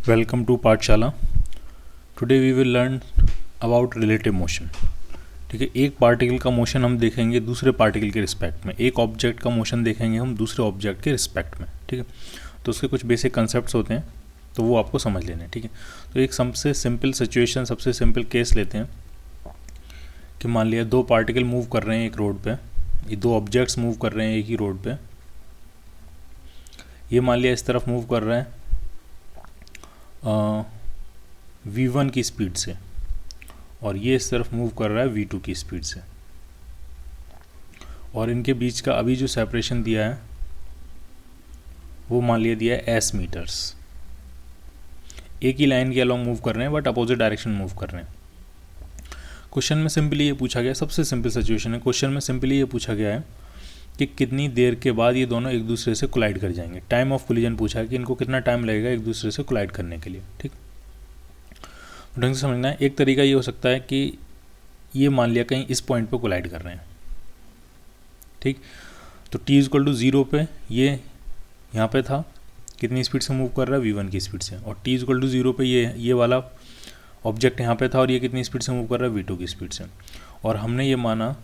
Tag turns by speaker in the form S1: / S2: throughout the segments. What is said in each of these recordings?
S1: Welcome to Pathshala. Today we will learn about relative motion. ठीक है, एक पार्टिकल का मोशन हम देखेंगे दूसरे पार्टिकल के रिस्पेक्ट में, एक ऑब्जेक्ट का मोशन देखेंगे हम दूसरे ऑब्जेक्ट के रिस्पेक्ट में। ठीक है, तो उसके कुछ बेसिक कंसेप्ट्स होते हैं, तो वो आपको समझ लेने हैं। ठीक है, तो एक सबसे सिंपल सिचुएशन, सबसे सिंपल केस लेते हैं कि मान लिया दो पार्टिकल मूव कर रहे हैं एक रोड पे, ये दो ऑब्जेक्ट्स मूव कर रहे हैं एक ही रोड पे। ये मान लिया इस तरफ मूव कर रहे हैं v1 की स्पीड से, और ये इस तरफ मूव कर रहा है v2 की स्पीड से, और इनके बीच का अभी जो सेपरेशन दिया है वो मान लिया दिया है s मीटर्स। एक ही लाइन के अलॉन्ग मूव कर रहे हैं बट अपोजिट डायरेक्शन मूव कर रहे हैं। क्वेश्चन में सिंपली ये पूछा गया, सबसे सिंपल सिचुएशन है, क्वेश्चन में सिंपली ये पूछा गया है कि कितनी देर के बाद ये दोनों एक दूसरे से कोलाइड कर जाएंगे। टाइम ऑफ कोलिजन पूछा है कि इनको कितना टाइम लगेगा एक दूसरे से कोलाइड करने के लिए। ठीक, ढंग से समझना है। एक तरीका ये हो सकता है कि ये मान लिया कहीं इस पॉइंट पे कोलाइड कर रहे हैं। ठीक, तो t इक्वल टू 0 पे ये यहाँ पे था, कितनी स्पीड से मूव कर रहा है v1 की स्पीड से, और t इक्वल टू 0 पे ये वाला ऑब्जेक्ट यहाँ पे था और ये कितनी स्पीड से मूव कर रहा है v2 की स्पीड से। और हमने ये माना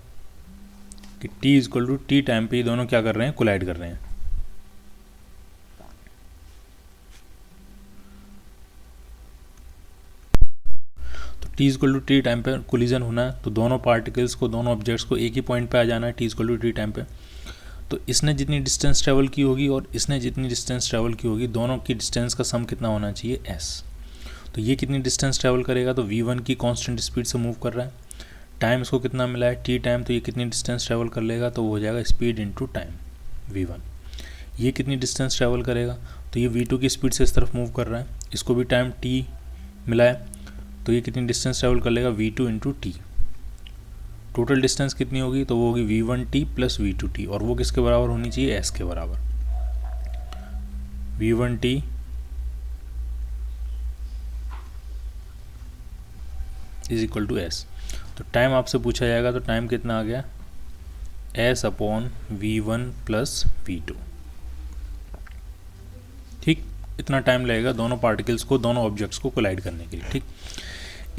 S1: कि t equal to t time पे ये दोनों क्या कर रहे हैं, कोलाइड कर रहे हैं। तो t equal to t time पे कोलिजन होना है, तो दोनों पार्टिकल्स को, दोनों ऑब्जेक्ट्स को एक ही पॉइंट पे आ जाना है t equal to t time पे। तो इसने जितनी डिस्टेंस ट्रेवल की होगी और इसने जितनी डिस्टेंस ट्रेवल की होगी, दोनों की डिस्टेंस का सम कितना होना चाहिए, s। तो ये कितनी डिस्टेंस ट्रेवल करेगा, तो v1 की कांस्टेंट स्पीड से मूव कर रहा है, टाइम इसको कितना मिला है t टाइम, तो ये कितनी डिस्टेंस ट्रैवल कर लेगा, तो वो हो जाएगा स्पीड इनटू टाइम v1। ये कितनी डिस्टेंस ट्रैवल करेगा, तो ये v2 की स्पीड से इस तरफ मूव कर रहा है, इसको भी टाइम t मिला है, तो ये कितनी डिस्टेंस ट्रैवल कर लेगा, v2 into T. Total distance कितनी होगी, तो वो होगी v1t प्लस v2t, और वो किसके बराबर होनी चाहिए, s के बराबर। v1t is equal to s। तो टाइम आपसे पूछा जाएगा, तो टाइम कितना आ गया, s upon v1 plus v2। ठीक, इतना टाइम लगेगा दोनों पार्टिकल्स को, दोनों ऑब्जेक्ट्स को कोलाइड करने के लिए। ठीक,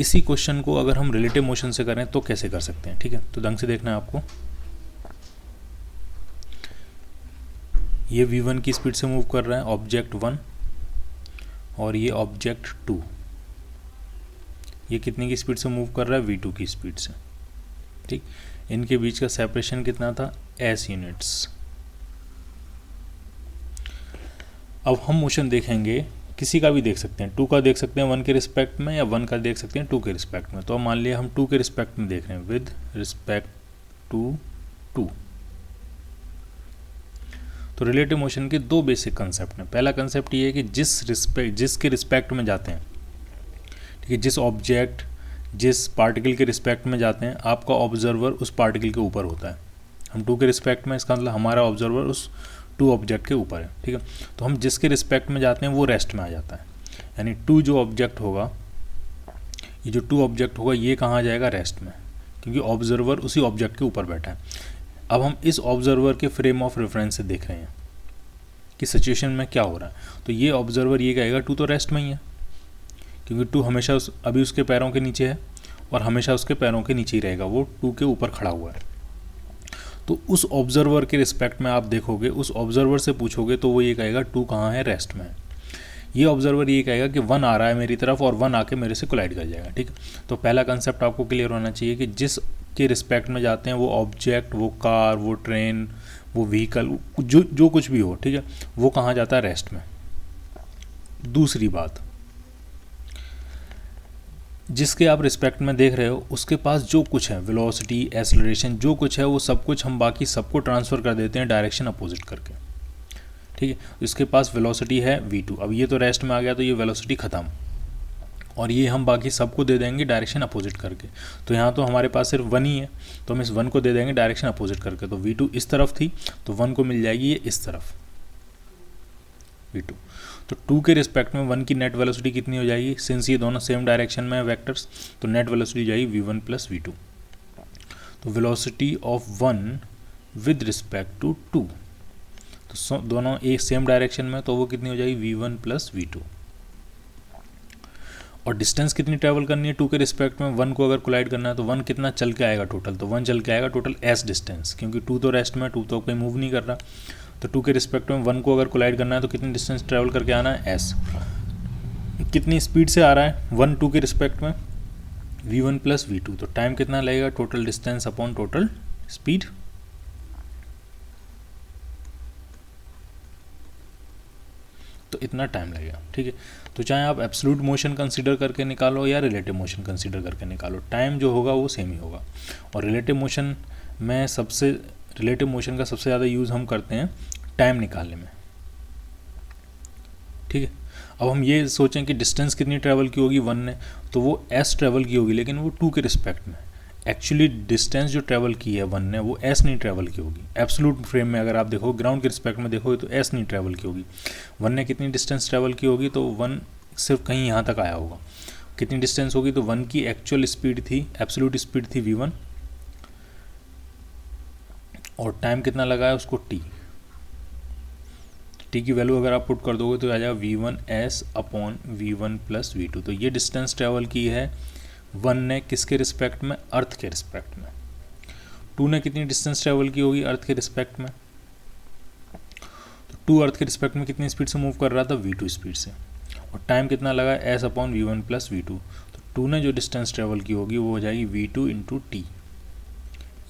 S1: इसी क्वेश्चन को अगर हम रिलेटिव मोशन से करें तो कैसे कर सकते हैं। ठीक है, तो ढंग से देखना है आपको। ये v1 की स्पीड से मूव कर रहा है ऑब्जेक्ट 1, और ये ऑब्जेक्ट 2, ये कितनी की स्पीड से मूव कर रहा है, v2 की स्पीड से। ठीक, इनके बीच का सेपरेशन कितना था, s यूनिट्स। अब हम मोशन देखेंगे, किसी का भी देख सकते हैं, 2 का देख सकते हैं 1 के रिस्पेक्ट में, या 1 का देख सकते हैं 2 के रिस्पेक्ट में। तो अब मान लिया हम 2 के रिस्पेक्ट में देख रहे हैं, विद रिस्पेक्ट टू 2। तो रिलेटिव मोशन के दो बेसिक कंसेप्ट हैं। पहला कंसेप्ट ये है कि जिसके रिस्पेक्ट में जाते हैं, ठीक है, जिस ऑब्जेक्ट जिस पार्टिकल के रिस्पेक्ट में जाते हैं, आपका ऑब्जर्वर उस पार्टिकल के ऊपर होता है। हम 2 के रिस्पेक्ट में, इसका मतलब हमारा ऑब्जर्वर उस 2 ऑब्जेक्ट के ऊपर है। ठीक है, तो हम जिसके रिस्पेक्ट में जाते हैं वो रेस्ट में आ जाता है, यानी 2 जो ऑब्जेक्ट होगा, ये जो 2 ऑब्जेक्ट होगा ये कहाँ आ जाएगा, रेस्ट में, क्योंकि ऑब्जर्वर उसी ऑब्जेक्ट के ऊपर बैठा है। अब हम इस ऑब्जर्वर के फ्रेम ऑफ रेफरेंस से देख रहे हैं कि सिचुएशन में क्या हो रहा है। तो ये ऑब्जर्वर ये कहेगा 2 तो रेस्ट में ही है, क्योंकि 2 हमेशा अभी उसके पैरों के नीचे है और हमेशा उसके पैरों के नीचे ही रहेगा, वो 2 के ऊपर खड़ा हुआ है। तो उस ऑब्जर्वर के रिस्पेक्ट में आप देखोगे, उस ऑब्जर्वर से पूछोगे तो वो ये कहेगा 2 कहाँ है, रेस्ट में है। ये ऑब्जर्वर ये कहेगा कि 1 आ रहा है मेरी तरफ और 1 आके मेरे से कोलाइड कर जाएगा। ठीक, तो पहला कंसेप्ट आपको क्लियर होना चाहिए कि जिस के रिस्पेक्ट में जाते हैं वो ऑब्जेक्ट, वो कार, वो ट्रेन, वो व्हीकल, जो कुछ भी हो, ठीक है, वो कहाँ जाता है, रेस्ट में। दूसरी बात, जिसके आप रिस्पेक्ट में देख रहे हो उसके पास जो कुछ है, वेलोसिटी, एक्सेलरेशन, जो कुछ है वो सब कुछ हम बाकी सबको ट्रांसफ़र कर देते हैं डायरेक्शन अपोजिट करके। ठीक है, इसके पास वेलोसिटी है v2, अब ये तो रेस्ट में आ गया तो ये वेलोसिटी ख़त्म, और ये हम बाकी सबको दे देंगे डायरेक्शन अपोजिट करके। तो यहाँ तो हमारे पास सिर्फ 1 ही है, तो हम इस 1 को दे देंगे डायरेक्शन अपोजिट करके। तो v2 इस तरफ थी तो 1 को मिल जाएगी ये इस तरफ v2। तो 2 के रिस्पेक्ट में 1 की नेट वेलोसिटी कितनी हो जाएगी, सिंस ये दोनों सेम डायरेक्शन में है वेक्टर्स, तो नेट वेलोसिटी जाएगी v1 प्लस v2। तो velocity of 1 with respect to 2, तो दोनों एक सेम डायरेक्शन में, तो वो कितनी हो जाएगी v1 प्लस v2। और डिस्टेंस कितनी ट्रैवल करनी है टू के रिस्पेक्ट में, वन को अगर कोलाइड करना है तो वन कितना चल के आएगा टोटल, तो वन चल के आएगा टोटल एस डिस्टेंस, क्योंकि टू तो रेस्ट में, टू तो कहीं मूव नहीं कर रहा, तो टू के रिस्पेक्ट में वन को अगर कोलाइड करना है तो कितनी डिस्टेंस ट्रैवल करके आना है एस। कितनी स्पीड से आ रहा है वन टू के रिस्पेक्ट में, v1 प्लस v2, तो टाइम कितना लगेगा total distance upon total speed. तो इतना टाइम लगेगा, ठीक है। तो चाहे आप एब्सोल्यूट मोशन कंसीडर करके निकालो या रिलेटिव मोशन कंसीडर करके निकालो, टाइम जो होगा वो सेम ही होगा। और रिलेटिव मोशन में रिलेटिव मोशन का सबसे ज़्यादा यूज़ हम करते हैं टाइम निकालने में, ठीक है। अब हम ये सोचें कि डिस्टेंस कितनी ट्रैवल की होगी वन ने, तो वो एस ट्रैवल की होगी, लेकिन वो टू के रिस्पेक्ट में। एक्चुअली डिस्टेंस जो ट्रैवल की है वन ने वो एस नहीं ट्रैवल की होगी। एब्सोल्यूट फ्रेम में अगर आप देखो, ग्राउंड के रिस्पेक्ट में देखोगे तो एस नहीं ट्रैवल की होगी। वन ने कितनी डिस्टेंस ट्रैवल की होगी, तो वन सिर्फ कहीं यहाँ तक आया होगा। कितनी डिस्टेंस होगी, तो वन की एक्चुअल स्पीड थी, एब्सोल्यूट स्पीड थी v1, और टाइम कितना लगा है उसको t। टी की वैल्यू अगर आप पुट कर दोगे तो आ जाएगा v1s upon v1 plus v2। तो ये डिस्टेंस ट्रैवल की है वन ने किसके रिस्पेक्ट में, अर्थ के रिस्पेक्ट में। टू ने कितनी डिस्टेंस ट्रैवल की होगी अर्थ के रिस्पेक्ट में, तो टू अर्थ के रिस्पेक्ट में कितनी स्पीड से मूव कर रहा था, v2 स्पीड से, और टाइम कितना लगा s upon v1 plus v2। तो टू ने जो डिस्टेंस ट्रैवल की होगी वो हो जाएगी v2 इंटू टी,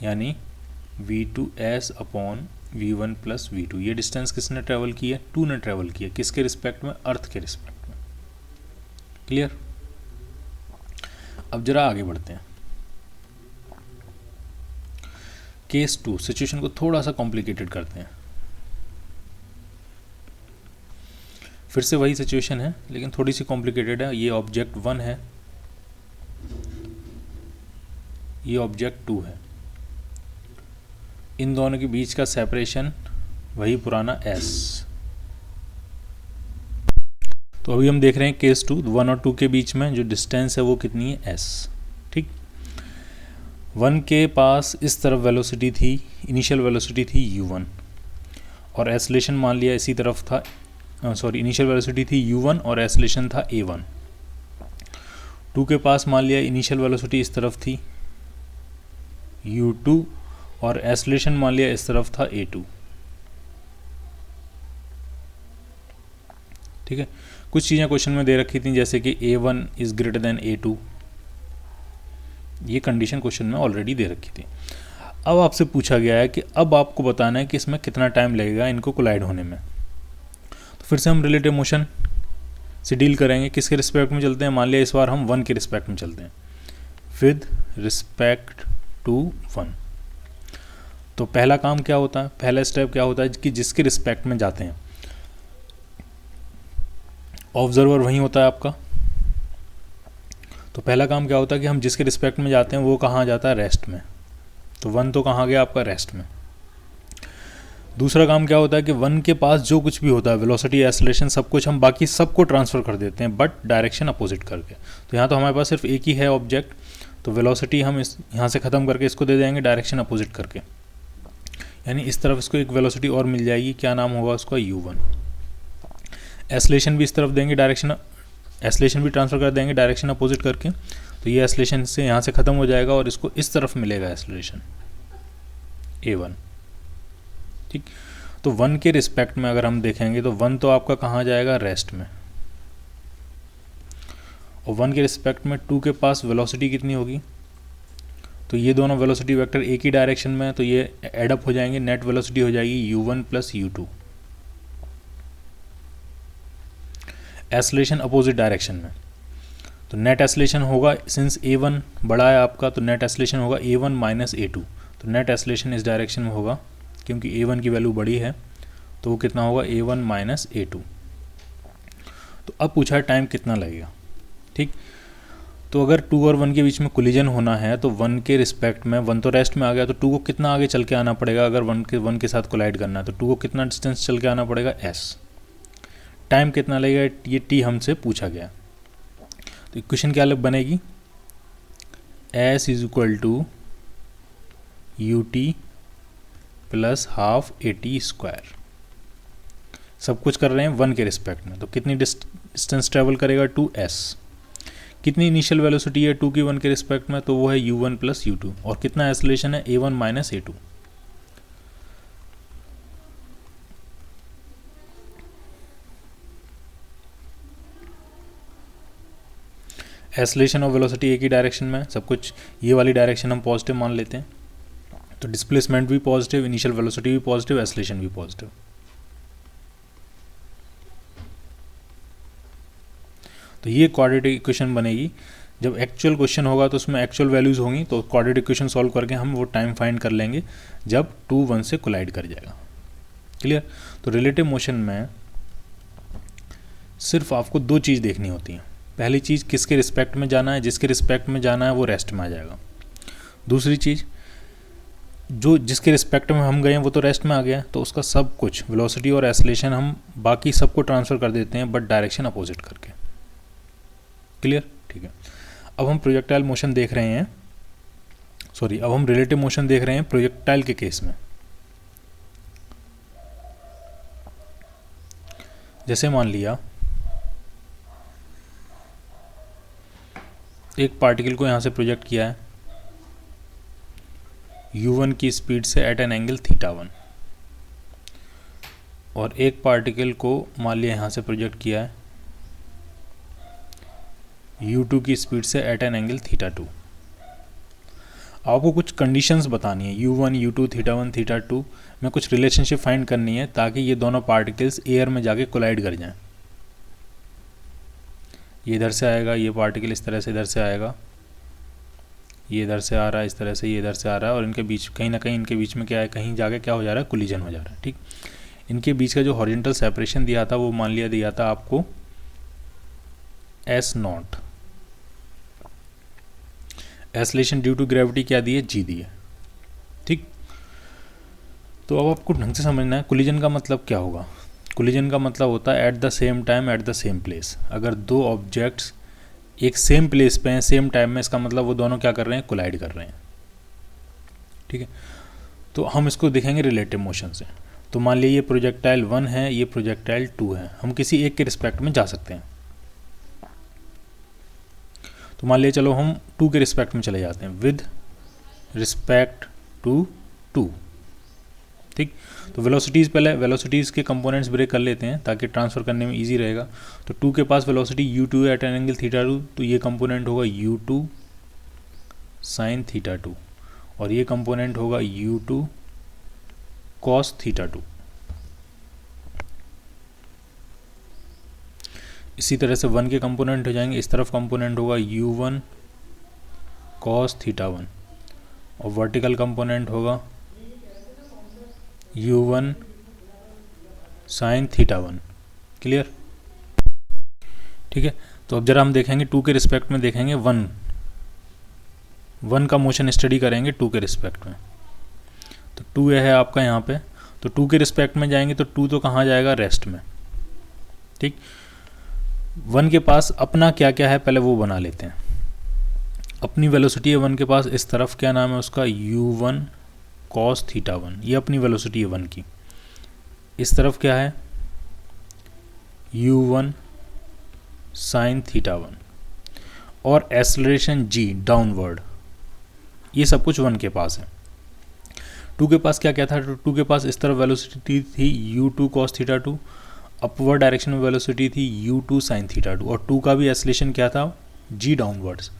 S1: यानी v2s upon v1 plus v2। ये डिस्टेंस किसने ट्रैवल की है, टू ने ट्रैवल की है, किसके रिस्पेक्ट में, अर्थ के रिस्पेक्ट में। क्लियर। अब जरा आगे बढ़ते हैं। केस 2, सिचुएशन को थोड़ा सा कॉम्प्लिकेटेड करते हैं। फिर से वही सिचुएशन है लेकिन थोड़ी सी कॉम्प्लिकेटेड है। ये ऑब्जेक्ट 1 है, ये ऑब्जेक्ट 2 है, इन दोनों के बीच का सेपरेशन वही पुराना s। तो अभी हम देख रहे हैं केस 2, 1 और 2 के बीच में जो डिस्टेंस है वो कितनी है s, ठीक। 1 के पास इस तरफ वेलोसिटी थी, इनिशियल वेलोसिटी थी u1, और एसलेशन मान लिया इसी तरफ था, इनिशियल वेलोसिटी थी u1 और एसलेशन था a1। 2 के पास मान लिया इनिशियल वेलोसिटी इस तरफ थी u2 और एसलेशन मान लिया इस तरफ था a2, ठीक है। कुछ चीज़ें क्वेश्चन में दे रखी थी जैसे कि a1 is greater than a2, ये कंडीशन क्वेश्चन में ऑलरेडी दे रखी थी। अब आपसे पूछा गया है कि अब आपको बताना है कि इसमें कितना टाइम लगेगा इनको कोलाइड होने में। तो फिर से हम रिलेटिव मोशन से डील करेंगे। किसके रिस्पेक्ट में चलते हैं, मान लिया इस बार हम 1 के रिस्पेक्ट में चलते हैं, विद रिस्पेक्ट टू 1। तो पहला काम क्या होता है, पहला स्टेप क्या होता है कि जिसके रिस्पेक्ट में जाते हैं, ऑब्जर्वर वहीं होता है आपका। तो पहला काम क्या होता है कि हम जिसके रिस्पेक्ट में जाते हैं वो कहाँ जाता है, रेस्ट में। तो 1 तो कहाँ गया आपका, रेस्ट में। दूसरा काम क्या होता है कि 1 के पास जो कुछ भी होता है, वेलोसिटी, एक्सेलरेशन, सब कुछ हम बाकी सबको ट्रांसफ़र कर देते हैं, बट डायरेक्शन अपोजिट करके। तो यहाँ तो हमारे पास सिर्फ एक ही है ऑब्जेक्ट, तो वेलोसिटी हम इस यहाँ से ख़त्म करके इसको दे देंगे डायरेक्शन अपोजिट करके, यानी इस तरफ इसको एक वेलोसिटी और मिल जाएगी, क्या नाम होगा उसका, u1। एक्सेलरेशन भी इस तरफ देंगे, एक्सेलरेशन भी ट्रांसफ़र कर देंगे डायरेक्शन अपोजिट करके, तो ये एक्सेलरेशन से यहाँ से ख़त्म हो जाएगा और इसको इस तरफ मिलेगा एक्सेलरेशन a1, ठीक। तो 1 के रिस्पेक्ट में अगर हम देखेंगे तो 1 तो आपका कहाँ जाएगा, रेस्ट में, और 1 के रिस्पेक्ट में 2 के पास वेलोसिटी कितनी होगी, तो ये दोनों वेलोसिटी वेक्टर एक ही डायरेक्शन में है, तो ये एडअप हो जाएंगे, नेट वेलोसिटी हो जाएगी u1 plus u2। Acceleration opposite direction में, तो नेट एक्सेलरेशन होगा, सिंस a1 बड़ा है आपका, तो नेट एक्सेलरेशन होगा a1 माइनस a2। तो नेट एक्सेलरेशन इस डायरेक्शन में होगा क्योंकि a1 की वैल्यू बड़ी है, तो वो कितना होगा, a1 माइनस a2। तो अब पूछा है टाइम कितना लगेगा, ठीक। तो अगर 2 और 1 के बीच में कोलिजन होना है तो 1 के रिस्पेक्ट में, 1 तो रेस्ट में आ गया, तो 2 को कितना आगे चल के आना पड़ेगा, अगर 1 के साथ कोलाइड करना है तो 2 को कितना डिस्टेंस चल के आना पड़ेगा, s। टाइम कितना लगेगा, ये t हमसे पूछा गया। तो इक्वेशन क्या बनेगी, s is equal to ut plus half at square. सब कुछ कर रहे हैं 1 के रिस्पेक्ट में, तो कितनी डिस्टेंस ट्रेवल करेगा, 2s। कितनी इनिशियल वेलोसिटी है 2 की 1 के रिस्पेक्ट में, तो वो है u1 प्लस u2, और कितना एक्सेलरेशन है a1 माइनस a2। एक्सेलरेशन और वेलोसिटी एक ही डायरेक्शन में, सब कुछ ये वाली डायरेक्शन हम पॉजिटिव मान लेते हैं, तो डिस्प्लेसमेंट भी पॉजिटिव, इनिशियल वेलोसिटी भी पॉजिटिव, एक्सेलरेशन भी पॉजिटिव। तो ये क्वाड्रेटिक इक्वेशन बनेगी। जब एक्चुअल क्वेश्चन होगा तो उसमें एक्चुअल वैल्यूज होंगी, तो क्वाड्रेटिक इक्वेशन सॉल्व करके हम वो टाइम फाइंड कर लेंगे जब 2 1 से कोलाइड कर जाएगा। क्लियर। तो रिलेटिव मोशन में सिर्फ आपको दो चीज़ देखनी होती हैं। पहली चीज़ किसके रिस्पेक्ट में जाना है, जिसके रिस्पेक्ट में जाना है वो रेस्ट में आ जाएगा। दूसरी चीज़ जो जिसके रिस्पेक्ट में हम गए हैं वो तो रेस्ट में आ गया, तो उसका सब कुछ वेलोसिटी और एक्सेलरेशन हम बाकी सबको ट्रांसफ़र कर देते हैं, बट डायरेक्शन अपोजिट करके। क्लियर। ठीक है। अब हम प्रोजेक्टाइल मोशन देख रहे हैं, सॉरी, अब हम रिलेटिव मोशन देख रहे हैं प्रोजेक्टाइल के केस में। जैसे मान लिया एक पार्टिकल को यहाँ से प्रोजेक्ट किया है u1 की स्पीड से एट एन एंगल θ1, और एक पार्टिकल को मान लिया यहाँ से प्रोजेक्ट किया है u2 की स्पीड से एट एन एंगल θ2। आपको कुछ कंडीशंस बतानी है, u1 u2 θ1 θ2 में कुछ रिलेशनशिप फाइंड करनी है ताकि ये दोनों पार्टिकल्स एयर में जाके कोलाइड कर जाएं। ये इधर से आएगा, ये पार्टिकल इस तरह से इधर से आएगा, ये इधर से आ रहा है इस तरह से, ये इधर से आ रहा है, और इनके बीच कहीं ना कहीं इनके बीच में क्या है, कहीं जाके क्या हो जा रहा है, कोलिजन हो जा रहा है। ठीक। इनके बीच का जो हॉरिजॉन्टल सेपरेशन दिया था वो मान लिया दिया था आपको S0। Acceleration due to gravity क्या दी है, g दी है। ठीक। तो अब आपको ढंग से समझना है कोलिजन का मतलब क्या होगा। कोलिजन का मतलब होता है at the same time at the same place. अगर दो ऑब्जेक्ट्स एक सेम प्लेस पे हैं सेम टाइम में, इसका मतलब वो दोनों क्या कर रहे हैं, कोलाइड कर रहे हैं। ठीक है। तो हम इसको देखेंगे रिलेटिव मोशन से। तो मान लीजिए ये प्रोजेक्टाइल 1 है, ये प्रोजेक्टाइल 2 है, हम किसी एक के रिस्पेक्ट में जा सकते हैं। तो मान लीजिए चलो हम 2 के रिस्पेक्ट में चले जाते हैं, विद रिस्पेक्ट टू 2। ठीक। तो वेलोसिटीज़, पहले वेलोसिटीज़ के कंपोनेंट्स ब्रेक कर लेते हैं ताकि ट्रांसफ़र करने में इजी रहेगा। तो 2 के पास velocity u2 at an angle θ2, तो ये कंपोनेंट होगा u2 साइन θ2, और ये कंपोनेंट होगा u2 कॉस θ2। इसी तरह से 1 के कंपोनेंट हो जाएंगे, इस तरफ कंपोनेंट होगा u1 कॉस θ1, और वर्टिकल कंपोनेंट होगा u1 साइन θ1। क्लियर। ठीक है। तो अब जरा हम देखेंगे 2 के रिस्पेक्ट में, देखेंगे 1 का मोशन स्टडी करेंगे 2 के रिस्पेक्ट में। तो 2 है आपका यहाँ पे, तो 2 के रिस्पेक्ट में जाएंगे तो 2 तो कहाँ जाएगा, रेस्ट में। ठीक। 1 के पास अपना क्या क्या है पहले वो बना लेते हैं। अपनी वेलोसिटी है 1 के पास, इस तरफ क्या नाम है उसका, u1 कॉस θ1, ये अपनी वेलोसिटी है 1 की। इस तरफ क्या है, u1 साइन θ1, और एक्सेलरेशन g डाउनवर्ड, ये सब कुछ 1 के पास है। 2 के पास क्या क्या था, 2 के पास इस तरफ वेलोसिटी थी u2 कॉस θ2, अपवर्ड डायरेक्शन में वेलोसिटी थी u2 साइन θ2, और 2 का भी एक्सेलरेशन क्या था, g डाउनवर्ड्स।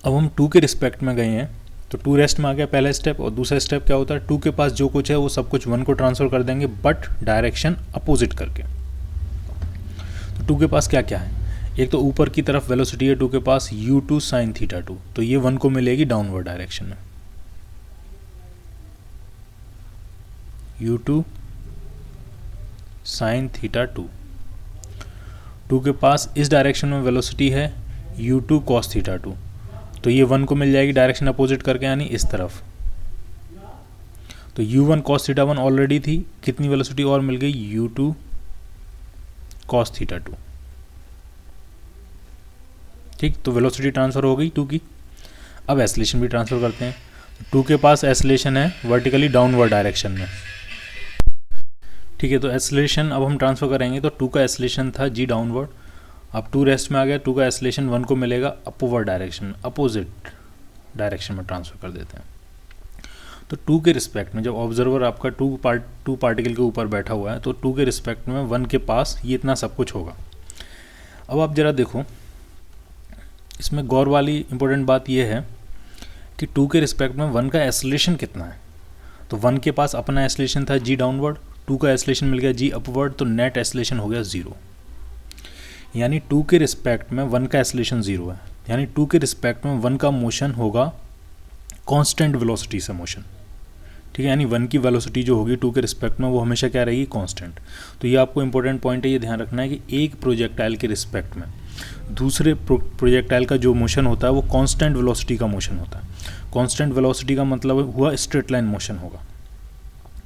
S1: अब हम 2 के रिस्पेक्ट में गए हैं तो 2 रेस्ट में आ गया पहला स्टेप, और दूसरा स्टेप क्या होता है, 2 के पास जो कुछ है वो सब कुछ 1 को ट्रांसफ़र कर देंगे, बट डायरेक्शन अपोजिट करके। तो 2 के पास क्या क्या है, एक तो ऊपर की तरफ वेलोसिटी है 2 के पास u2 साइन θ2, तो ये 1 को मिलेगी डाउनवर्ड डायरेक्शन में, u2 साइन θ2। 2 के पास इस डायरेक्शन में वेलोसिटी है u2 कॉस θ2, तो ये 1 को मिल जाएगी डायरेक्शन अपोजिट करके, यानी इस तरफ। तो u1 cos θ1 ऑलरेडी थी, कितनी वेलोसिटी और मिल गई, u2 cos θ2। ठीक। तो वेलोसिटी ट्रांसफ़र हो गई 2 की। अब एक्सेलरेशन भी ट्रांसफ़र करते हैं। 2 के पास एक्सेलरेशन है वर्टिकली डाउनवर्ड डायरेक्शन में। ठीक है। तो एक्सेलरेशन अब हम ट्रांसफ़र करेंगे, तो 2 का एक्सेलरेशन था g डाउनवर्ड, अब 2 रेस्ट में आ गया, 2 का एक्सेलरेशन 1 को मिलेगा अपवर्ड डायरेक्शन, अपोजिट डायरेक्शन में ट्रांसफ़र कर देते हैं। तो 2 के रिस्पेक्ट में जब ऑब्जर्वर आपका 2 पार्टिकल के ऊपर बैठा हुआ है तो 2 के रिस्पेक्ट में 1 के पास ये इतना सब कुछ होगा। अब आप ज़रा देखो, इसमें गौर वाली इंपॉर्टेंट बात यह है कि 2 के रिस्पेक्ट में 1 का एक्सेलरेशन कितना है। तो 1 के पास अपना एक्सेलरेशन था g डाउनवर्ड, 2 का एक्सेलरेशन मिल गया g अपवर्ड, तो नेट एक्सेलरेशन हो गया 0। यानी 2 के रिस्पेक्ट में 1 का एक्सेलरेशन 0 है, यानी 2 के रिस्पेक्ट में 1 का मोशन होगा कांस्टेंट वेलोसिटी से मोशन, ठीक है। यानी 1 की वेलोसिटी जो होगी 2 के रिस्पेक्ट में वो हमेशा क्या रहेगी, कांस्टेंट। तो ये आपको इंपॉर्टेंट पॉइंट है, ये ध्यान रखना है कि एक प्रोजेक्टाइल के रिस्पेक्ट में दूसरे प्रोजेक्टाइल का जो मोशन होता है वो कांस्टेंट वेलोसिटी का मोशन होता है। कांस्टेंट वेलोसिटी का मतलब हुआ स्ट्रेट लाइन मोशन होगा,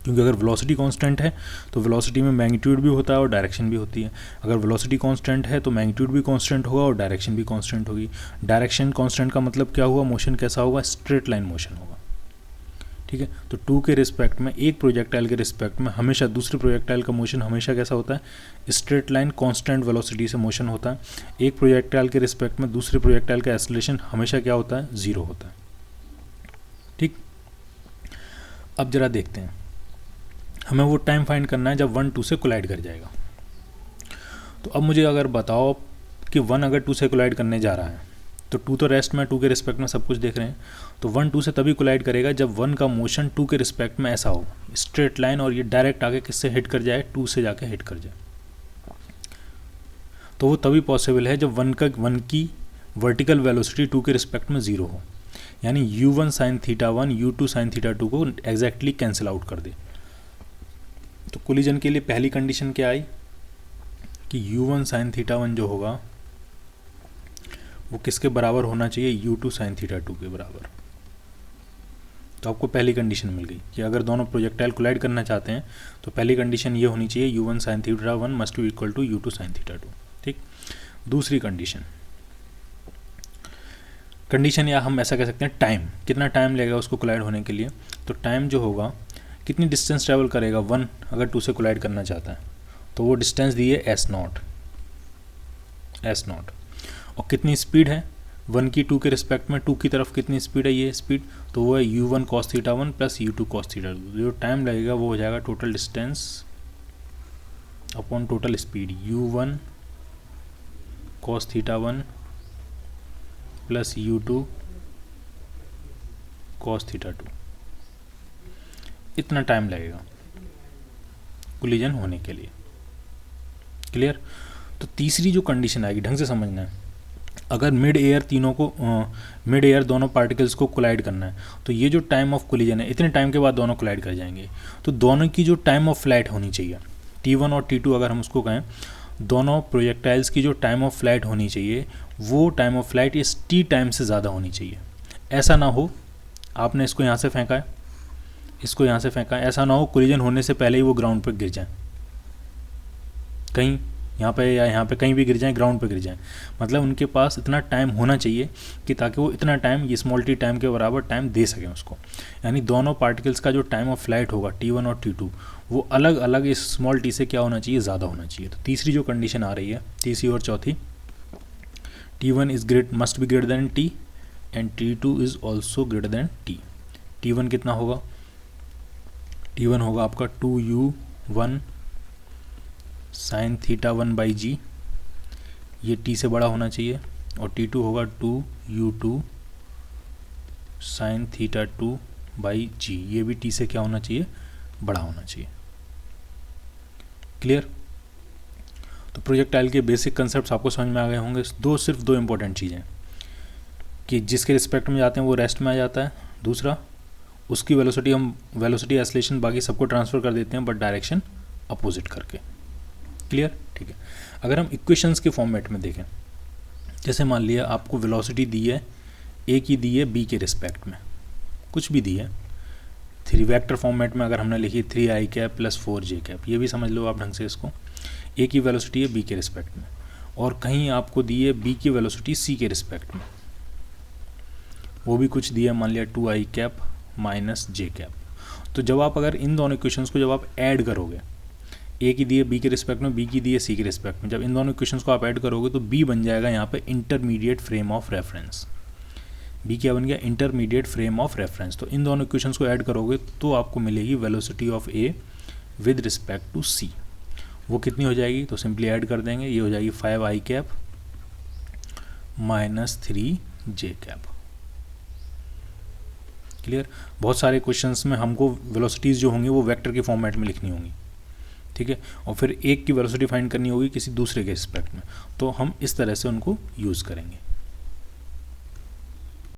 S1: क्योंकि अगर वेलोसिटी कांस्टेंट है तो वेलोसिटी में मैग्नीट्यूड भी होता है और डायरेक्शन भी होती है। अगर वेलोसिटी कांस्टेंट है तो मैग्नीट्यूड भी कांस्टेंट होगा और डायरेक्शन भी कांस्टेंट होगी। डायरेक्शन कांस्टेंट का मतलब क्या हुआ, मोशन कैसा होगा, स्ट्रेट लाइन मोशन होगा, ठीक है। तो 2 के रिस्पेक्ट में एक प्रोजेक्टाइल के रिस्पेक्ट में हमेशा दूसरे प्रोजेक्टाइल का मोशन हमेशा कैसा होता है, स्ट्रेट लाइन कांस्टेंट वेलोसिटी से मोशन होता है। एक प्रोजेक्टाइल के रिस्पेक्ट में दूसरे प्रोजेक्टाइल का एक्सेलरेशन हमेशा क्या होता है, 0 होता है, ठीक। अब जरा देखते हैं, हमें वो टाइम फाइंड करना है जब 1 2 से कोलाइड कर जाएगा। तो अब मुझे अगर बताओ कि 1 अगर 2 से कोलाइड करने जा रहा है तो 2 तो रेस्ट में 2 के रिस्पेक्ट में सब कुछ देख रहे हैं, तो 1 2 से तभी कोलाइड करेगा जब 1 का मोशन 2 के रिस्पेक्ट में ऐसा हो, स्ट्रेट लाइन, और ये डायरेक्ट आके किससे हिट कर जाए, 2 से जाके हिट कर जाए। तो वो तभी पॉसिबल है जब 1 की वर्टिकल वेलोसिटी 2 के रिस्पेक्ट में 0 हो, यानी u1 sin θ1 u2 sin θ2 को एग्जैक्टली कैंसिल आउट कर दे। तो कोलिजन के लिए पहली कंडीशन क्या आई कि u1 sin θ1 जो होगा वो किसके बराबर होना चाहिए, u2 sin θ2 के बराबर। तो आपको पहली कंडीशन मिल गई कि अगर दोनों प्रोजेक्टाइल कोलाइड करना चाहते हैं तो पहली कंडीशन ये होनी चाहिए u1 sin θ1 must be equal to u2 sin θ2, ठीक। दूसरी कंडीशन या हम ऐसा कह सकते हैं टाइम, कितना टाइम लगेगा उसको कोलाइड होने के लिए। तो टाइम जो होगा, कितनी डिस्टेंस ट्रैवल करेगा 1 अगर 2 से कोलाइड करना चाहता है, तो वो डिस्टेंस दी है s0, और कितनी स्पीड है 1 की 2 के रिस्पेक्ट में 2 की तरफ कितनी स्पीड है, ये स्पीड, तो वो है u1 cos θ1 plus u2 cos θ2। जो टाइम लगेगा वो हो जाएगा total distance upon total speed, u1 cos θ1 plus u2 cos θ2। इतना टाइम लगेगा कोलिजन होने के लिए, क्लियर। तो तीसरी जो कंडीशन आएगी, ढंग से समझना है, अगर मिड एयर दोनों पार्टिकल्स को कोलाइड करना है तो ये जो टाइम ऑफ कोलिजन है इतने टाइम के बाद दोनों कोलाइड कर जाएंगे। तो दोनों की जो टाइम ऑफ फ्लाइट होनी चाहिए t1 और t2, अगर हम उसको कहें, दोनों प्रोजेक्टाइल्स की जो टाइम ऑफ फ्लाइट होनी चाहिए वो टाइम ऑफ फ्लाइट इस t टाइम से ज़्यादा होनी चाहिए। ऐसा ना हो आपने इसको यहाँ से फेंका है, इसको यहाँ से फेंका है, ऐसा ना हो कोलिजन होने से पहले ही वो ग्राउंड पर गिर जाए, कहीं यहाँ पे या यहाँ पे कहीं भी गिर जाएं, ग्राउंड पे गिर जाएं। मतलब उनके पास इतना टाइम होना चाहिए कि ताकि वो इतना टाइम, ये स्मॉल टी टाइम के बराबर टाइम दे सकें उसको। यानी दोनों पार्टिकल्स का जो टाइम ऑफ फ्लाइट होगा t1 और t2 वो अलग अलग इस स्मॉल टी से क्या होना चाहिए, ज़्यादा होना चाहिए। तो तीसरी जो कंडीशन आ रही है, तीसरी और चौथी, t1 must be greater than t and t2 is also greater than t। t1 कितना होगा, t1 होगा आपका 2u1 sin θ1 बाई जी, ये t से बड़ा होना चाहिए, और t2 होगा 2u2 sin θ2 बाई जी, ये भी t से क्या होना चाहिए, बड़ा होना चाहिए, क्लियर। तो प्रोजेक्टाइल के बेसिक कंसेप्ट्स आपको समझ में आ गए होंगे। सिर्फ दो इंपॉर्टेंट चीज़ें कि जिसके रिस्पेक्ट में जाते हैं वो रेस्ट में आ जाता है, दूसरा उसकी वेलोसिटी एक्सेलरेशन बाकी सबको ट्रांसफ़र कर देते हैं बट डायरेक्शन अपोजिट करके, क्लियर, ठीक है। अगर हम इक्वेशंस के फॉर्मेट में देखें, जैसे मान लिया आपको वेलोसिटी दी है ए की, दी है बी के रिस्पेक्ट में, कुछ भी दी है, 3 वेक्टर फॉर्मेट में अगर हमने लिखी 3i cap plus 4j cap, ये भी समझ लो आप ढंग से इसको। ए की वेलोसिटी है बी के रिस्पेक्ट में, और कहीं आपको दी है बी की वेलोसिटी सी के रिस्पेक्ट में, वो भी कुछ दिया, मान लिया 2i cap minus j cap. तो जब आप अगर इन दोनों इक्वेशंस को जब आप ऐड करोगे, ए की दी है बी के रिस्पेक्ट में, बी की दी है सी के रिस्पेक्ट में। जब इन दोनों इक्वेशंस को आप ऐड करोगे तो बी बन जाएगा यहाँ पे intermediate frame of reference. B क्या बन गया? Intermediate frame of reference. तो इन दोनों इक्वेशंस को ऐड करोगे तो आपको मिलेगी velocity of A with respect to C. वो कितनी हो जाएगी? तो सिंपली ऐड कर देंगे, ये हो जाएगी 5i cap minus 3j cap. Clear? बहुत सारे क्वेश्चंस में हमको वेलोसिटीज़ जो होंगी वो वेक्टर के फॉर्मेट में लिखनी होंगी, ठीक है, और फिर एक की वेलोसिटी फाइंड करनी होगी किसी दूसरे के रिस्पेक्ट में, तो हम इस तरह से उनको यूज़ करेंगे।